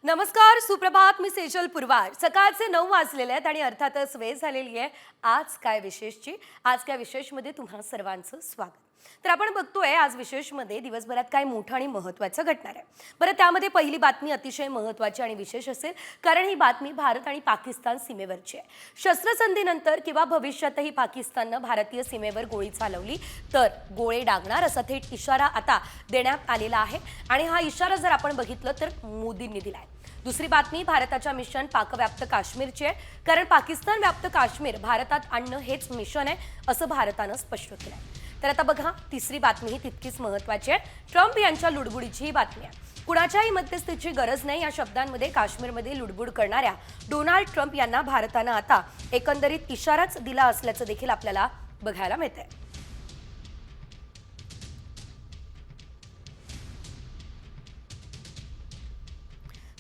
नमस्कार, सुप्रभात. मी सेजल पुरवार. सकाळचे 9 वाजलेले आहेत आणि अर्थातच वेळ झालेली आहे आज काय विशेषची. आज काय विशेषमध्ये तुम्हा सर्वांचं स्वागत. तर आपण बघतोय आज विशेषमध्ये दिवसभरात काय मोठं आणि महत्त्वाचं घडणार आहे. बरं, त्यामध्ये पहिली बातमी अतिशय महत्त्वाची आणि विशेष असेल, कारण ही बातमी भारत आणि पाकिस्तान सीमेवरची आहे. शस्त्रसंधीनंतर किंवा भविष्यातही पाकिस्ताननं भारतीय सीमेवर गोळी चालवली तर गोळे डागणार असा थेट इशारा आता देण्यात आलेला आहे आणि हा इशारा जर आपण बघितलं तर मोदींनी दिलाय. दुसरी बातमी भारताच्या मिशन पाकव्याप्त काश्मीरची आहे, कारण पाकिस्तान व्याप्त काश्मीर भारतात आणणं हेच मिशन आहे असं भारतानं स्पष्ट केलंय. तर आता बघा, तिसरी बातमी ही तितकीच महत्त्वाची आहे. ट्रम्प यांच्या लुडबुडीची ही बातमी आहे. कुणाच्याही मध्यस्थीची गरज नाही या शब्दांमध्ये काश्मीरमध्ये लुडबुड करणाऱ्या डोनाल्ड ट्रम्प यांना भारतानं आता एकंदरीत इशाराच दिला असल्याचं देखील आपल्याला बघायला मिळतंय.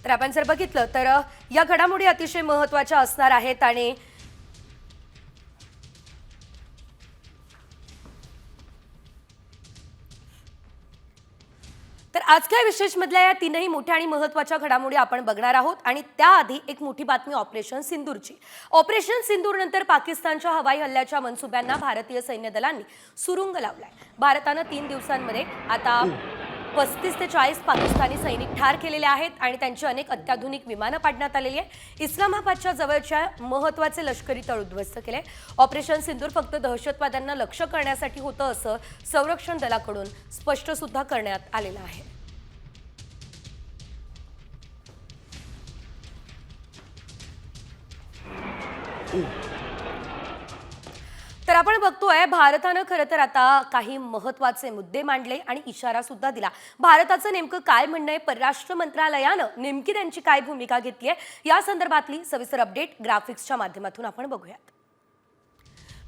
तर आपण जर बघितलं तर या घडामोडी अतिशय महत्त्वाच्या असणार आहेत आणि तर आज काय विशेष मधल्या या तीनही मोठ्या आणि महत्त्वाच्या घडामोडी आपण बघणार आहोत आणि त्याआधी एक मोठी बातमी ऑपरेशन सिंदूरची. ऑपरेशन सिंदूर नंतर पाकिस्तानच्या हवाई हल्ल्याच्या मनसुब्यांना भारतीय सैन्य दलांनी सुरुंग लावलाय. भारतानं 3 दिवसांमध्ये आता 35 ते 40 पाकिस्तानी सैनिक ठार केलेले आहेत आणि त्यांची अनेक अत्याधुनिक विमानं पाडण्यात आलेली आहे. इस्लामाबादच्या जवळच्या महत्त्वाचे लष्करी तळ उद्ध्वस्त केले. ऑपरेशन सिंदूर फक्त दहशतवाद्यांना लक्ष्य करण्यासाठी होतं असं संरक्षण दलाकडून स्पष्ट सुद्धा करण्यात आलेलं आहे. तर आपण बघतोय भारतानं खरं तर आता काही महत्त्वाचे मुद्दे मांडले आणि इशारा सुद्धा दिला. भारताचं नेमकं काय म्हणणं आहे, परराष्ट्र मंत्रालयानं नेमकी त्यांची काय भूमिका घेतली आहे, या संदर्भातली सविस्तर अपडेट ग्राफिक्सच्या माध्यमातून आपण बघूयात.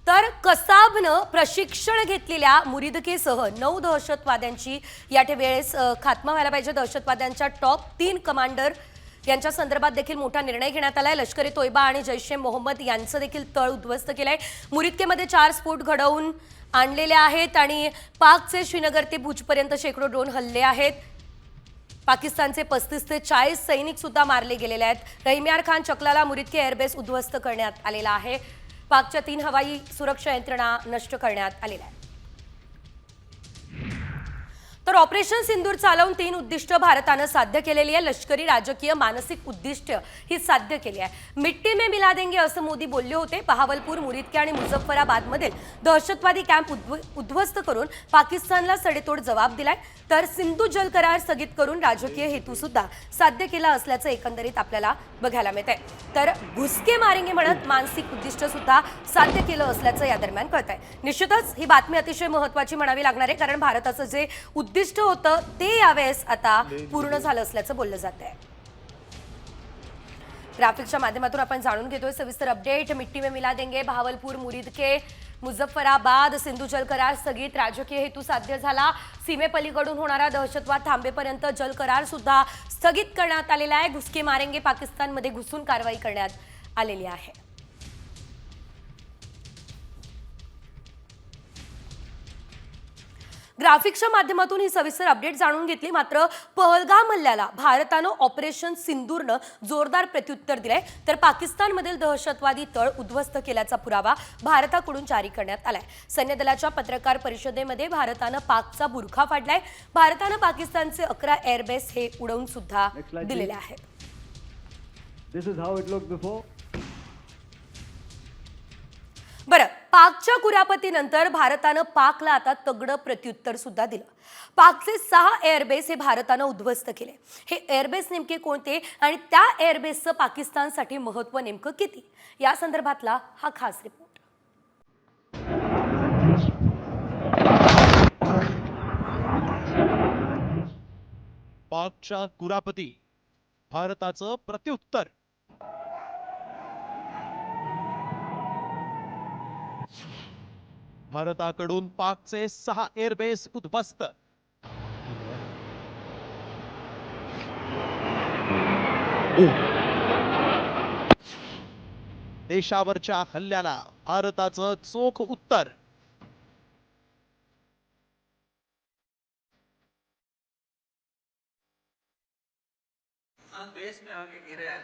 तर कसाबनं प्रशिक्षण घेतलेल्या मुरिदकेसह 9 दहशतवाद्यांची या वेळेस खात्मा व्हायला पाहिजे. दहशतवाद्यांच्या टॉप 3 कमांडर यांच्या संदर्भात देखील मोठा निर्णय घेण्यात आलाय. लष्कर ए तोयबा आणि जैश ए मोहम्मद यांचं देखील तळ उद्ध्वस्त केलंय. मुरिदकेमध्ये 4 स्फोट घडवून आणलेले आहेत आणि पाकचे श्रीनगर ते भुजपर्यंत शेकडो ड्रोन हल्ले आहेत. पाकिस्तानचे 35 ते 40 सैनिक सुद्धा मारले गेलेले आहेत. रहीमयार खान चकलाला मुरिदके एअरबेस उद्ध्वस्त करण्यात आलेला आहे. पाकच्या 3 हवाई सुरक्षा यंत्रणा नष्ट करण्यात आलेल्या आहेत. तर ऑपरेशन सिंदूर चालवून 3 उद्दिष्ट भारतानं साध्य केलेली आहे. लष्करी, राजकीय, मानसिक उद्दिष्ट ही साध्य केली आहे. मिट्टी में मिला देंगे असं मोदी बोलले होते. बहावलपूर, मुरिदके आणि मुझफ्फराबादमधील दहशतवादी कॅम्प उद्ध्वस्त करून पाकिस्तानला सडेतोड जबाब दिलाय. तर सिंधू जल करार स्थगित करून राजकीय हेतू सुद्धा साध्य केला असल्याचं एकंदरीत आपल्याला बघायला मिळतंय. तर घुसके मारेंगे म्हणत मानसिक उद्दिष्ट सुद्धा साध्य केलं असल्याचं या दरम्यान कळतंय. निश्चितच ही बातमी अतिशय महत्त्वाची म्हणावी लागणार आहे, कारण भारताचं जे उद्दिष्ट होतं ते यावेळेस आता पूर्ण झालं असल्याचं बोललं जात आहे. ग्राफिक्सच्या माध्यमातून आपण जाणून घेतोय सविस्तर अपडेट. मिट्टी में मिला देंगे, बहावलपूर, मुरिदके, मुझफ्फराबाद, सिंधू जल करार स्थगित, राजकीय हेतू साध्य झाला. सीमेपलीकडून होणारा दहशतवाद थांबेपर्यंत जल करार सुद्धा स्थगित करण्यात आलेला आहे. घुसके मारेंगे पाकिस्तानमध्ये घुसून कारवाई करण्यात आलेली आहे. ग्राफिक्सच्या माध्यमातून ही सविस्तर अपडेट जाणून घेतली. मात्र पहलगाम हल्ल्याला भारतानं ऑपरेशन सिंदूरनं जोरदार प्रत्युत्तर दिलंय. तर पाकिस्तानमधील दहशतवादी तळ उद्ध्वस्त केल्याचा पुरावा भारताकडून जारी करण्यात आलाय. सैन्य दलाच्या पत्रकार परिषदेमध्ये भारतानं पाकचा बुरखा फाडलाय. भारतानं पाकिस्तानचे 11 एअरबेस हे उडवून सुद्धा दिलेले आहेत. बरं, पाकच्या कुरापतीनंतर भारतानं पाकला आता तगडं प्रत्युत्तर सुद्धा दिलं. पाकचे 6 एअरबेस हे भारतानं उद्ध्वस्त केले. हे एअरबेस नेमके कोणते आणि त्या एअरबेसचं पाकिस्तानसाठी महत्त्व नेमकं किती, या संदर्भातला हा खास रिपोर्ट. पाकच्या कुरापती, भारताचं प्रत्युत्तर. भारताकडून पाकचे 6 एअरबेस उद्ध्वस्त. देशावरच्या हल्ल्याला भारताचं चोख उत्तर. खान बेस में आके गिरे हैं।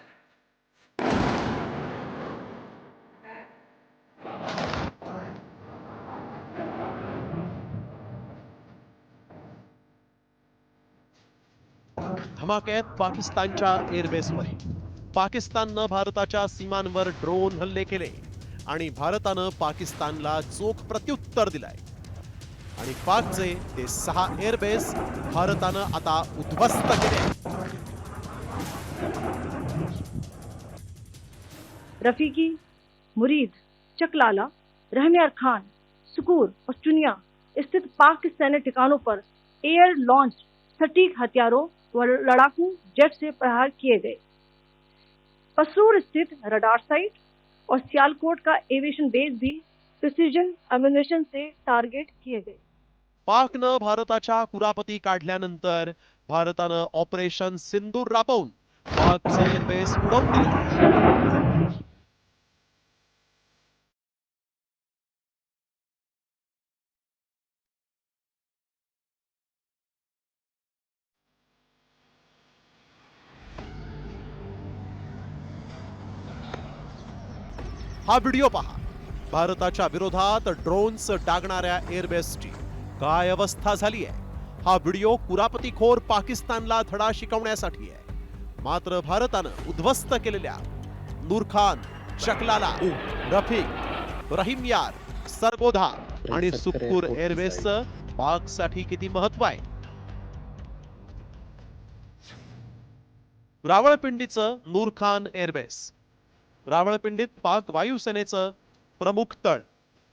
धमाक्यात पाकिस्तानच्या एअरबेसमध्ये पाकिस्ताननं भारताच्या सीमांवर ड्रोन हल्ले केले आणि भारतानं पाकिस्तानला चोख प्रत्युत्तर दिलाय आणि पाकचे ते 6 एअरबेस भारतानं आता उद्ध्वस्त केले. रफीकी, मुरीद, चकलाला, रहमियार खान, सुकूर और चुनिया स्थित पाक के सैन्य ठिकानों पर एयर लॉन्च सटीक हथियारों व लड़ाकू जेट से प्रहार किए गए. पसरूर स्थित रडार साइट और सियालकोट का एविएशन बेस भी प्रिसीजन अम्युनिशन से टारगेट किए गए. पाकनं भारताच्या कुरापती काढल्यानंतर भारतानं ऑपरेशन सिंदूर राबवून पाकचे एअरबेस उडवून दिले. हा व्हिडिओ पहा. भारताच्या विरोधात ड्रोन्स डागणाऱ्या एअरबेसची काय अवस्था झाली आहे. हा व्हिडिओ कुरापतीखोर पाकिस्तानला धडा शिकवण्यासाठी आहे. मात्र भारतानं उद्ध्वस्त केलेल्या नूरखान, चकलाला, रफीक, रहीम यार, सरगोधा आणि सुक्कूर एअरबेसचं पाकसाठी किती महत्व आहे. रावळपिंडीचं नूरखान एअरबेस. रावळपिंडीत पाक वायुसेनेचं प्रमुख तळ,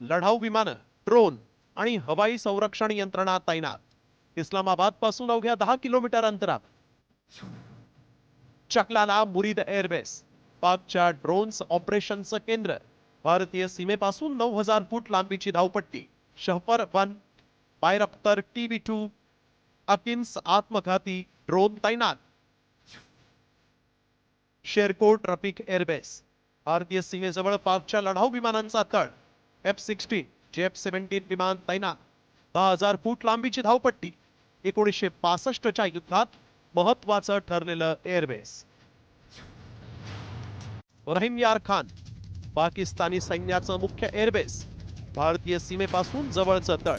लढाऊ विमानं, ड्रोन आणि हवाई संरक्षण यंत्रणा तैनात. इस्लामाबाद पासून अवघ्या 10 किलोमीटर अंतरावर. चकलाला मुरीद एअरबेस, पाकच्या ड्रोन्स ऑपरेशनचं केंद्र. भारतीय सीमेपासून 9000 फूट लांबीची धावपट्टी. शहफर 1, बायरक्तर TB2, अकिन्स आत्मघाती ड्रोन तैनात. शेरकोट रफीक एअरबेस, भारतीय सीमेजवळ पाकच्या लढाऊ विमानांचा तळ. F-16, F-17 विमान तैनात. 10,000 फूट लांबीची धावपट्टी. 1965च्या युद्धात महत्वाचं ठरलेलं एअरबेस. रहीम यार खान, पाकिस्तानी सैन्याचं मुख्य एअरबेस, भारतीय सीमेपासून जवळचं तळ.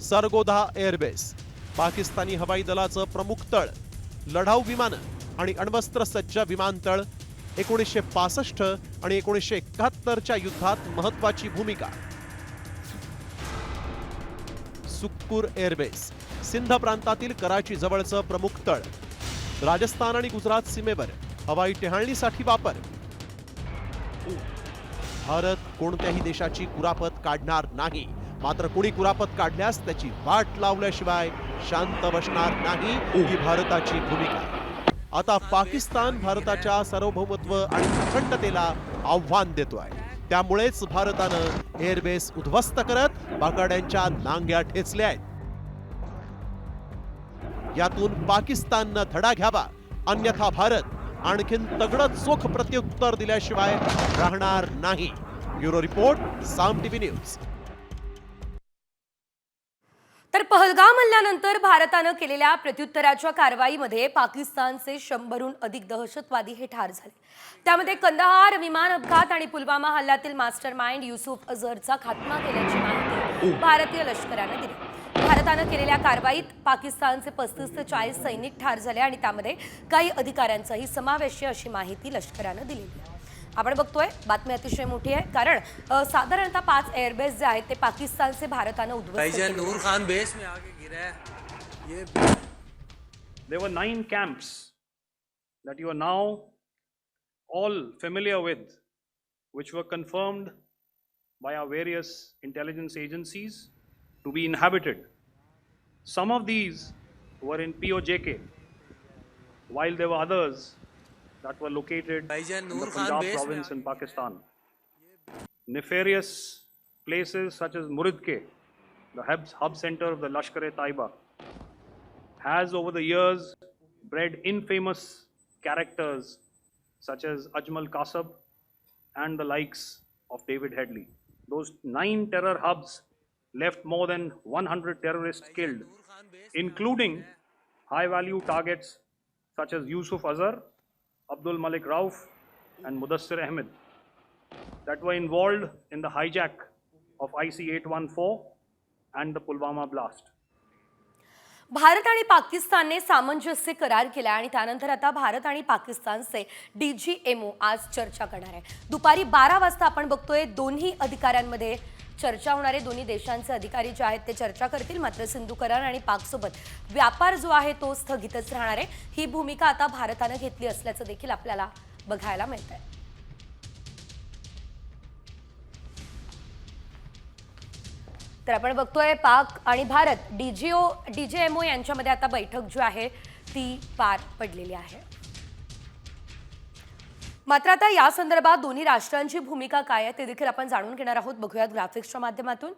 सरगोधा एअरबेस, पाकिस्तानी हवाई दलाचं प्रमुख तळ, लढाऊ विमानं आणि अण्वस्त्र सज्ज विमानतळ. 1965 आणि 1971च्या युद्धात महत्वाची भूमिका. सुक्कूर एअरबेस, सिंध प्रांतातील कराची जवळचं प्रमुख तळ. राजस्थान आणि गुजरात सीमेवर हवाई टेहाळणीसाठी वापर. भारत कोणत्याही देशाची कुरापत काढणार नाही. मात्र कुणी कुरापत काढल्यास त्याची वाट लावल्याशिवाय शांत बसणार नाही, ही भारताची भूमिका. आता पाकिस्तान भारताच्या सार्वभौमत्व आणि अखंडतेला आव्हान देतोय. त्यामुळेच भारतानं एअरबेस उद्ध्वस्त करत बाकाड्यांच्या नांग्या ठेचल्या आहेत. यातून पाकिस्ताननं धडा घ्यावा, अन्यथा भारत आणखीन तगडं चोख प्रत्युत्तर दिल्याशिवाय राहणार नाही. ब्युरो रिपोर्ट, साम टीव्ही न्यूज. तर पहलगाम हल्ल्यानंतर भारतानं केलेल्या प्रत्युत्तराच्या कारवाईमध्ये पाकिस्तानचे 100हून अधिक दहशतवादी हे ठार झाले. त्यामध्ये कंदाहार विमान अपघात आणि पुलवामा हल्ल्यातील मास्टर माइंड युसुफ अझहरचा खात्मा केल्याची माहिती भारतीय लष्करानं दिली. भारतानं केलेल्या कारवाईत पाकिस्तानचे 35 ते 40 सैनिक ठार झाले आणि त्यामध्ये काही अधिकाऱ्यांचाही समावेश आहे, अशी माहिती लष्करानं दिलेली आहे. आपण बघतोय बातमी अतिशय मोठी आहे, कारण साधारणतः 5 एअरबेस जे आहेत ते पाकिस्तानचे भारतानं उद्ध्वस्त केले. नूर खान बेस में आके गिरा है. ये There were 9 camps that you are now all familiar with, which were confirmed by our various intelligence agencies to be inhabited. Some of these were in POJK, while there were others that were located in the Punjab province in Pakistan. Nefarious places such as Muridke, the hub center of the Lashkar-e-Taiba, has over the years bred infamous characters such as Ajmal Kasab and the likes of David Headley. Those 9 terror hubs left more than 100 terrorists killed, including high-value targets such as Yusuf Azhar, Abdul Malik Rauf, and Mudassir Ahmed that were involved in the hijack of IC-814 and the Pulwama blast. Bharat आणि पाकिस्तानने सामंजस्य करार केला आणि त्यानंतर आता भारत आणि पाकिस्तानचे DGMO आज चर्चा करणार आहे. दुपारी 12 वाजता आपण बघतोय दोन्ही अधिकाऱ्यांमध्ये चर्चा होणार आहे. दोन्ही देशांचे अधिकारी जे आहेत ते चर्चा करतील. मात्र सिंधू करार आणि पाकसोबत व्यापार जो आहे तो स्थगितच राहणार आहे. ही भूमिका आता भारताने घेतली असल्याचं देखील आपल्याला बघायला मिळतंय. तर आपण बघतोय पाक आणि भारत DGMO यांच्यामध्ये आता बैठक जी आहे ती पार पडलेली आहे. मात्र आता या संदर्भात दोन्ही राष्ट्रांची भूमिका काय आहे ते देखील आपण जाणून घेणार आहोत. बघूयात ग्राफिक्सच्या माध्यमातून.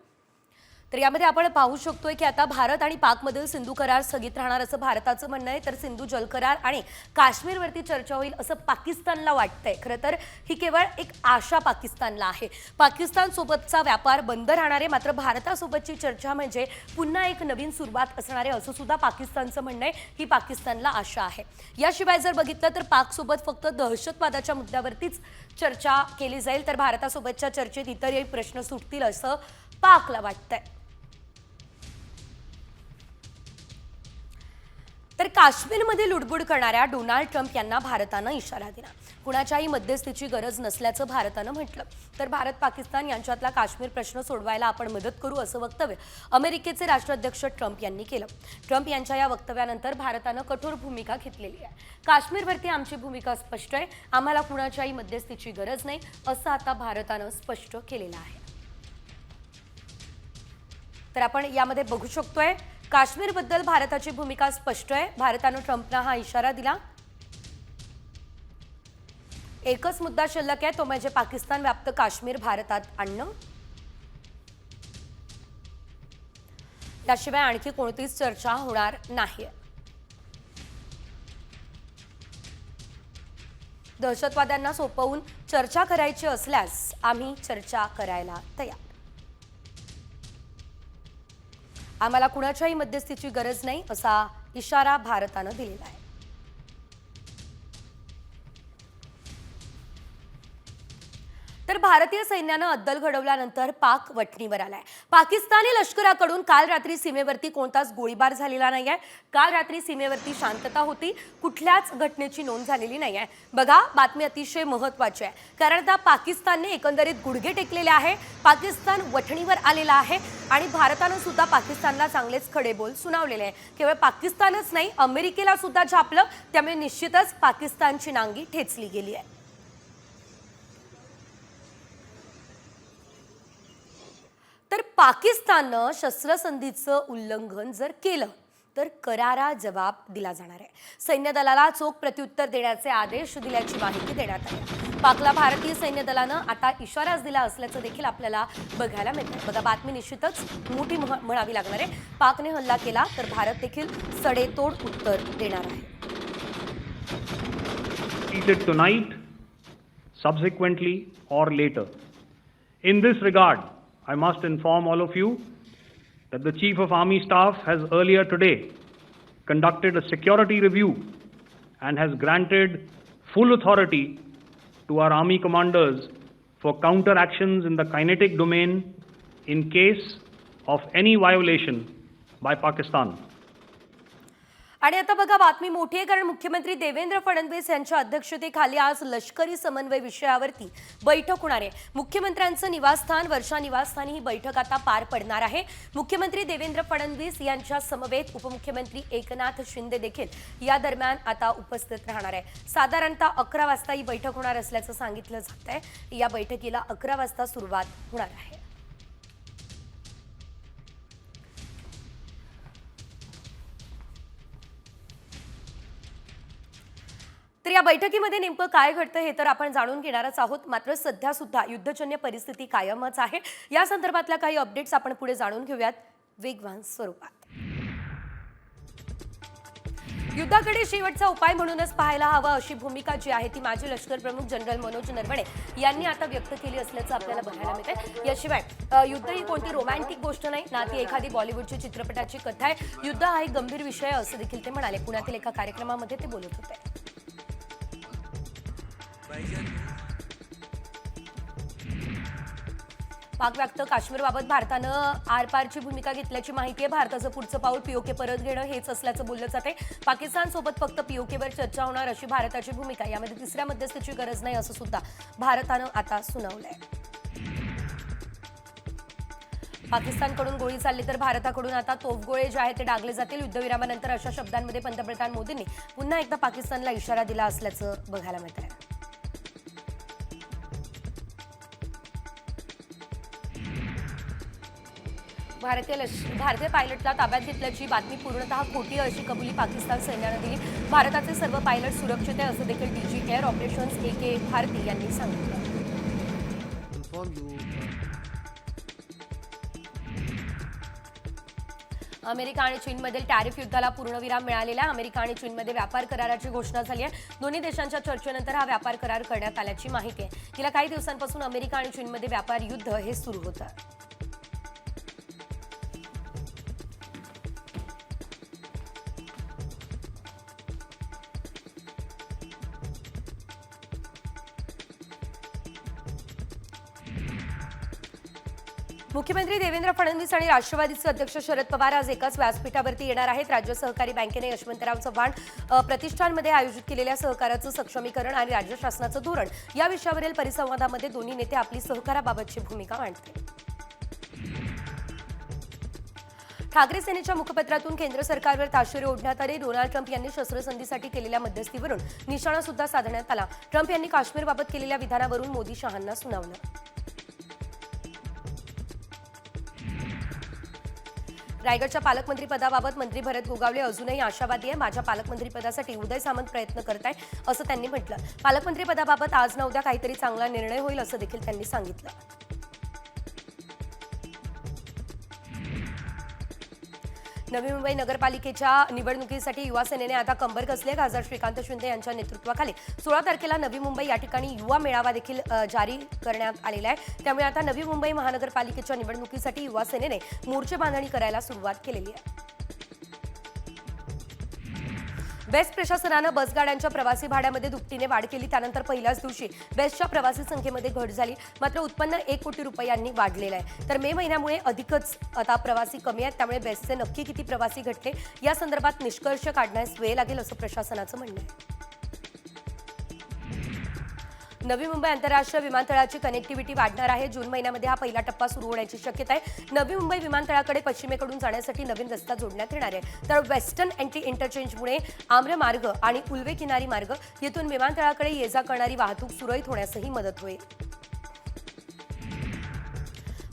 तर यामध्ये आपण पाहू शकतोय की आता भारत आणि पाकमधील सिंधू करार स्थगित राहणार असं भारताचं म्हणणं आहे. तर सिंधू जल करार आणि काश्मीरवरती चर्चा होईल असं पाकिस्तानला वाटतंय. खरं तर ही केवळ एक आशा पाकिस्तानला आहे. पाकिस्तान सोबतचा व्यापार बंद राहणार आहे. मात्र भारतासोबतची चर्चा म्हणजे पुन्हा एक नवीन सुरुवात असणार आहे असं सुद्धा पाकिस्तानचं म्हणणं आहे. ही पाकिस्तानला आशा आहे. याशिवाय जर बघितलं तर पाकसोबत फक्त दहशतवादाच्या मुद्द्यावरतीच चर्चा केली जाईल. तर भारतासोबतच्या चर्चेत इतरही प्रश्न सुटतील असं पाकला वाटतंय. तर काश्मीरमध्ये लुडबुड करणाऱ्या डोनाल्ड ट्रम्प यांना भारतानं इशारा दिला. कुणाच्याही मध्यस्थीची गरज नसल्याचं भारतानं म्हटलं. तर भारत पाकिस्तान यांच्यातला काश्मीर प्रश्न सोडवायला आपण मदत करू असं वक्तव्य अमेरिकेचे राष्ट्राध्यक्ष ट्रम्प यांनी केलं. ट्रम्प यांच्या या वक्तव्यानंतर भारतानं कठोर भूमिका घेतलेली आहे. काश्मीरवरती आमची भूमिका स्पष्ट आहे. आम्हाला कुणाच्याही मध्यस्थीची गरज नाही असं आता भारतानं स्पष्ट केलेलं आहे. तर आपण यामध्ये बघू शकतोय काश्मीरबद्दल भारताची भूमिका स्पष्ट आहे. भारतानं ट्रम्पना हा इशारा दिला. एकच मुद्दा शिल्लक आहे तो म्हणजे पाकिस्तान व्याप्त काश्मीर भारतात आणणं. याशिवाय आणखी कोणतीच चर्चा होणार नाही. दहशतवाद्यांना सोपवून चर्चा करायची असल्यास आम्ही चर्चा करायला तयार. आम्हाला कुणाच्याही मध्यस्थीची गरज नाही असा इशारा भारतानं दिलेला आहे. तर भारतीय सैन्यानं अद्दल घडवल्यानंतर पाक वठणीवर आलाय. पाकिस्तानी लष्कराकडून काल रात्री सीमेवरती कोणताच गोळीबार झालेला नाहीये. काल रात्री सीमेवरती शांतता होती. कुठल्याच घटनेची नोंद झालेली नाहीये. बघा, बातमी अतिशय महत्त्वाची आहे. कारण आता पाकिस्तानने एकंदरीत गुडघे टेकलेले आहे. पाकिस्तान वठणीवर आलेला आहे आणि भारतानं सुद्धा पाकिस्तानला चांगलेच खडेबोल सुनावलेले आहे. केवळ पाकिस्तानच नाही, अमेरिकेला सुद्धा झापलं. त्यामुळे निश्चितच पाकिस्तानची नांगी ठेचली गेली आहे. तर पाकिस्ताननं शस्त्रसंधीचं उल्लंघन जर केलं तर करारा जवाब दिला जाणार आहे. सैन्य दलाला चोख प्रत्युत्तर देण्याचे आदेश दिल्याची माहिती देण्यात आली. पाकला भारतीय सैन्य दलानं आता इशाराच दिला असल्याचं देखील आपल्याला बघायला मिळतं. बघा, बातमी निश्चितच मोठी म्हणावी लागणार आहे. पाकने हल्ला केला तर भारत देखील सडेतोड उत्तर देणार आहे. Tonight, subsequently or later. In this regard, I must inform all of you that the Chief of Army Staff has earlier today conducted a security review and has granted full authority to our Army commanders for counter actions in the kinetic domain in case of any violation by Pakistan. आणि आता बघा, बातमी मोठी आहे कारण मुख्यमंत्री देवेंद्र फडणवीस यांच्या अध्यक्षतेखाली आज लष्करी समन्वय विषयावरती बैठक होणार आहे. मुख्यमंत्र्यांचं निवासस्थान वर्षा निवासस्थानी ही बैठक आता पार पडणार आहे. मुख्यमंत्री देवेंद्र फडणवीस यांच्या समवेत उपमुख्यमंत्री एकनाथ शिंदे देखील या दरम्यान आता उपस्थित राहणार आहे. साधारणतः 11 वाजता ही बैठक होणार असल्याचं सांगितलं जात आहे. या बैठकीला 11 वाजता सुरुवात होणार आहे. तर या बैठकीमध्ये नेमकं काय घडतं हे तर आपण जाणून घेणारच आहोत. मात्र सध्या सुद्धा युद्धजन्य परिस्थिती कायमच आहे. या संदर्भातल्या काही अपडेट्स आपण पुढे जाणून घेऊयात वेगवान स्वरूपात. युद्धाकडे शेवटचा उपाय म्हणूनच पाहायला हवा अशी भूमिका जी आहे ती माजी लष्कर प्रमुख जनरल मनोज नरवणे यांनी आता व्यक्त केली असल्याचं आपल्याला बघायला मिळतंय. याशिवाय युद्ध ही कोणती रोमॅन्टिक गोष्ट नाही ना ती एखादी बॉलिवूडची चित्रपटाची कथा आहे. युद्ध हा एक गंभीर विषय आहे असं देखील ते म्हणाले. पुण्यातील एका कार्यक्रमामध्ये ते बोलत होते. पाकव्याप्त काश्मीरबाबत भारतानं आरपारची भूमिका घेतल्याची माहिती आहे. भारताचं पुढचं पाऊल पीओके परत घेणं हेच असल्याचं बोललं जाते. पाकिस्तानसोबत फक्त पीओकेवर चर्चा होणार अशी भारताची भूमिका. यामध्ये तिसऱ्या मध्यस्थीची गरज नाही असं सुद्धा भारतानं आता सुनावलंय. पाकिस्तानकडून गोळी चालली तर भारताकडून आता तोफगोळे जे आहेत ते डागले जातील. युद्धविरामानंतर अशा शब्दांमध्ये पंतप्रधान मोदींनी पुन्हा एकदा पाकिस्तानला इशारा दिला असल्याचं बघायला मिळत आहे. भारतीय पायलटला ताब्यात घेतल्याची बातमी पूर्णतः खोटी आहे अशी कबुली पाकिस्तान सैन्यानं दिली. भारताचे सर्व पायलट सुरक्षित आहे असं देखील डीजी एअर ऑपरेशन्स AK भारती यांनी सांगितलं. अमेरिका आणि चीनमधील टॅरिफ युद्धाला पूर्णविराम मिळालेला. अमेरिका आणि चीनमध्ये व्यापार कराराची घोषणा झाली आहे. दोन्ही देशांच्या चर्चेनंतर हा व्यापार करार करण्यात आल्याची माहिती आहे. गेल्या काही दिवसांपासून अमेरिका आणि चीनमध्ये व्यापार युद्ध हे सुरू होतं. मुख्यमंत्री देवेंद्र फडणवीस आणि राष्ट्रवादीचे अध्यक्ष शरद पवार आज एकाच व्यासपीठावरती येणार आहेत. राज्य सहकारी बँकेने यशवंतराव चव्हाण प्रतिष्ठानमध्ये आयोजित केलेल्या सहकाराचं सक्षमीकरण आणि राज्य शासनाचं धोरण या विषयावरील परिसंवादामध्ये दोन्ही नेते आपली सहकाराबाबतची भूमिका मांडतील. ठाकरे सेनेच्या मुखपत्रातून केंद्र सरकारवर ताशेरे ओढण्यात आले. डोनाल्ड ट्रम्प यांनी शस्त्रसंधीसाठी केलेल्या मध्यस्थीवरून निशाणा सुद्धा साधण्यात आला. ट्रम्प यांनी काश्मीरबाबत केलेल्या विधानावरून मोदी शहांना सुनावलं. रायगडच्या पालकमंत्रीपदाबाबत मंत्री भरत गोगावले अजूनही आशावादी आहे. माझ्या पालकमंत्रीपदासाठी उदय सामंत प्रयत्न करत आहे असं त्यांनी म्हटलं. पालकमंत्रीपदाबाबत आज ना उद्या काहीतरी चांगला निर्णय होईल असं देखील त्यांनी सांगितलं. नवी मुंबई नगरपालिकेच्या निवडणुकीसाठी युवा सेनेने आता कंबर कसली आहे. खासदार श्रीकांत शिंदे यांच्या नेतृत्वाखाली 16 तारखेला नवी मुंबई या ठिकाणी युवा मेळावा देखील जारी करण्यात आलेला आहे. त्यामुळे आता नवी मुंबई महानगरपालिकेच्या निवडणुकीसाठी युवा सेनेने मोर्चे बांधणी करायला सुरुवात केलेली आहे. बेस्ट प्रशासनानं बसगाड्यांच्या प्रवासी भाड्यामध्ये दुपटीने वाढ केली. त्यानंतर पहिल्याच दिवशी बेस्टच्या प्रवासी संख्येमध्ये घट झाली. मात्र उत्पन्न 1 कोटी रुपयांनी वाढलेलं आहे. तर मे महिन्यामुळे अधिकच आता प्रवासी कमी आहेत. त्यामुळे बेस्टचे नक्की किती प्रवासी घटले या संदर्भात निष्कर्ष काढण्यास वेळ लागेल असं प्रशासनाचं म्हणणं आहे. नवी मुंबई आंतरराष्ट्रीय विमानतळाची कनेक्टिव्हिटी वाढणार आहे. जून महिन्यामध्ये हा पहिला टप्पा सुरू होण्याची शक्यता आहे. नवी मुंबई विमानतळाकडे पश्चिमेकडून जाण्यासाठी नवीन रस्ता जोडण्यात येणार आहे. तर वेस्टर्न एंटी इंटरचेंजमुळे आम्र मार्ग आणि उल्वे किनारी मार्ग येथून विमानतळाकडे ये जा करणारी वाहतूक सुरळीत होण्यासही मदत होईल.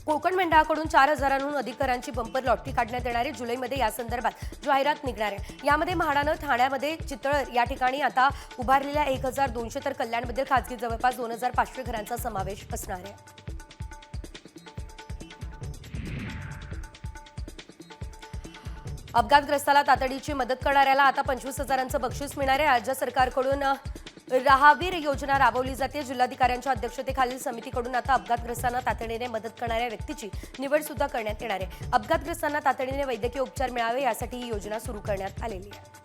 कोकण मंडळाकडून 4,000हून अधिक घरांची बंपर लॉटरी काढण्यात येणार आहे. जुलैमध्ये या संदर्भात जाहिरात निघणार आहे. यामध्ये म्हाडानं ठाण्यामध्ये चितळर या ठिकाणी आता उभारलेल्या 1,200 तर कल्याणमध्ये खासगी जवळपास 2,500 घरांचा समावेश असणार आहे. अपघातग्रस्ताला तातडीची मदत करणाऱ्याला आता 25,000चं बक्षीस मिळणार आहे. राज्य सरकारकडून राहावीर योजना राबवली जाते. जिल्हाधिकाऱ्यांच्या अध्यक्षतेखालील समितीकडून आता अपघातग्रस्तांना तातडीने मदत करणाऱ्या व्यक्तीची निवड सुद्धा करण्यात येणार आहे. अपघातग्रस्तांना तातडीने वैद्यकीय उपचार मिळावे यासाठी ही योजना सुरू करण्यात आलेली आहे.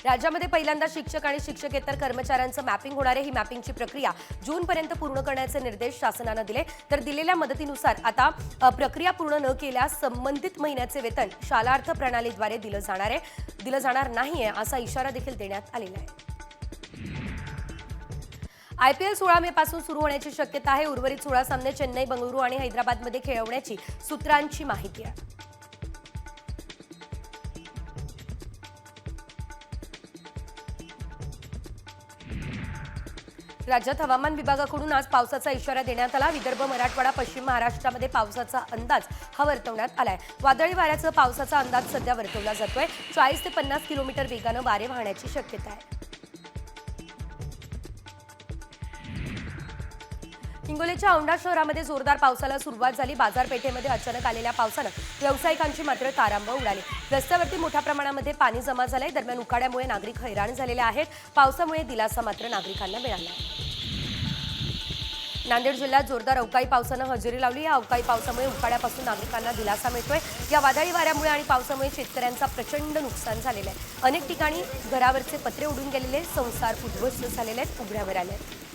राज्यामध्ये पहिल्यांदा शिक्षक आणि शिक्षकेतर कर्मचाऱ्यांचं मॅपिंग होणार आहे. ही मॅपिंगची प्रक्रिया जूनपर्यंत पूर्ण करण्याचे निर्देश शासनानं दिले. तर दिलेल्या मदतीनुसार आता प्रक्रिया पूर्ण न केल्यास संबंधित महिन्याचे वेतन शालार्थ प्रणालीद्वारे दिलं जाणार नाहीये असा इशारा देखील देण्यात आलेला आहे. IPL 16 मे पासून सुरू होण्याची शक्यता आहे. उर्वरित 16 सामने चेन्नई, बंगळुरू आणि हैदराबादमध्ये खेळवण्याची सूत्रांची माहिती आहे. राज्यात हवामान विभागाकडून आज पावसाचा इशारा देण्यात आला. विदर्भ, मराठवाडा, पश्चिम महाराष्ट्रामध्ये पावसाचा अंदाज हा वर्तवण्यात आलाय. वादळी वाऱ्याचा पावसाचा अंदाज सध्या वर्तवला जातोय. 40 ते 50 किलोमीटर वेगानं वारे वाहण्याची शक्यता आहे. हिंगोलीच्या औंढा शहरामध्ये जोरदार पावसाला सुरुवात झाली. बाजारपेठेमध्ये अचानक आलेल्या पावसानं व्यावसायिकांची मात्र तारांबळ उडाली. रस्त्यावरती मोठ्या प्रमाणामध्ये पाणी जमा झालंय. दरम्यान उकाड्यामुळे नागरिक हैराण झालेले आहेत. पावसामुळे दिलासा मात्र नागरिकांना मिळाला. नांदेड जिल्ह्यात जोरदार अवकाळी पावसानं हजेरी लावली. या अवकाळी पावसामुळे उकाड्यापासून नागरिकांना दिलासा मिळतोय. या वादळी वाऱ्यामुळे आणि पावसामुळे शेतकऱ्यांचा प्रचंड नुकसान झालेलं आहे. अनेक ठिकाणी घरावरचे पत्रे उडून गेलेले, संसार उद्ध्वस्त झालेले आहेत, उघड्यावर आले आहेत.